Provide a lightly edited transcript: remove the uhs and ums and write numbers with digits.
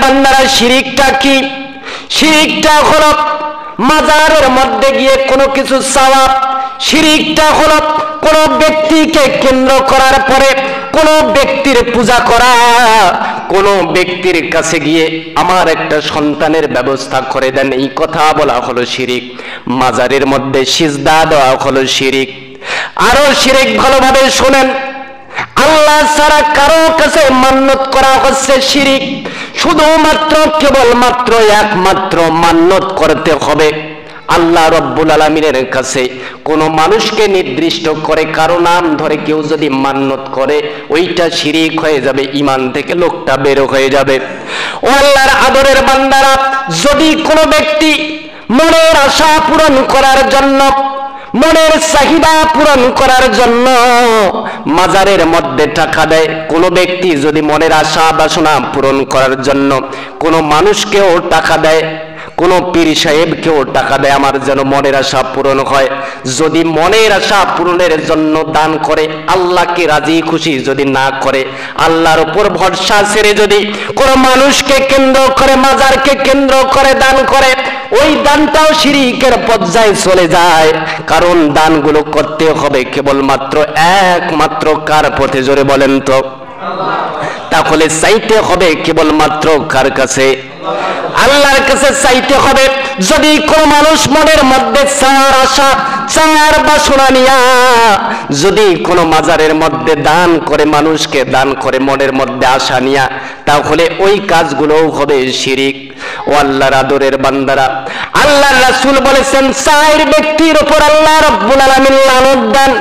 বান্দারা, শিরিকটা কি? শিরিকটা হলো মাজারের মধ্যে গিয়ে কোনো কিছু চাওয়া। শিরিকটা হলো কোনো ব্যক্তিকে কেন্দ্র করার পরে কোনো ব্যক্তির পূজা করা। কোনো ব্যক্তির কাছে গিয়ে আমার একটা সন্তানের ব্যবস্থা করে দেন, এই কথা বলা হলো শিরিক। মাজারের মধ্যে সিজদা দেওয়া হলো শিরিক। আরো শিরিক ভালোভাবে শোনেন, আল্লাহ ছাড়া কারো কাছে মান্নত করা হচ্ছে শিরিক। শুধুমাত্র কেবলমাত্র একমাত্র মান্নত করতে হবে আল্লাহ রব্বুল আলামিনের কাছে। কোন মানুষকে নির্দিষ্ট করে কারো নাম ধরে কেউ যদি মান্নত করে, ওইটা শিরিক হয়ে যাবে, ঈমান থেকে লোকটা বের হয়ে যাবে। ও আল্লাহর আদরের বান্দারা, যদি কোনো ব্যক্তি মনের আশা পূরণ করার জন্য, মনের চাহিদা পূরণ করার জন্য মাজারের মধ্যে টাকা দেয়, কোনো ব্যক্তি যদি মনের আশা বাসনা পূরণ করার জন্য কোনো মানুষকেও টাকা দেয়, কোনো পীর সাহেবকেও টাকা দেয় আমার যেন মনের আশা পূরণ হয়, যদি মনের আশা পূরণের জন্য দান করে, আল্লাহকে রাজি খুশি যদি না করে, আল্লাহর উপর ভরসা ছেড়ে যদি কোনো মানুষকে কেন্দ্র করে, মাজারকে কেন্দ্র করে দান করে, ওই দানটাও শিরিকের পর্যায়ে চলে যায়। কারণ দানগুলো করতে হবে কেবলমাত্র একমাত্র কার পথে, জোরে বলেন তো? তাহলে চাইতে হবে কেবলমাত্র কার কাছে? আল্লাহর কাছে চাইতে হবে। যদি কোন মানুষ মনের মধ্যে চার আশা, চার বাসনা নিয়া যদি কোন মাজারের মধ্যে দান করে, মানুষকে দান করে মনের মধ্যে আশা নিয়া, তাহলে ওই কাজগুলো হবে শিরিক। ও আল্লাহর আদরের বান্দারা, আল্লাহর রাসূল বলেছেন, চার ব্যক্তির উপর আল্লাহ রাব্বুল আলামিন লানত দেন।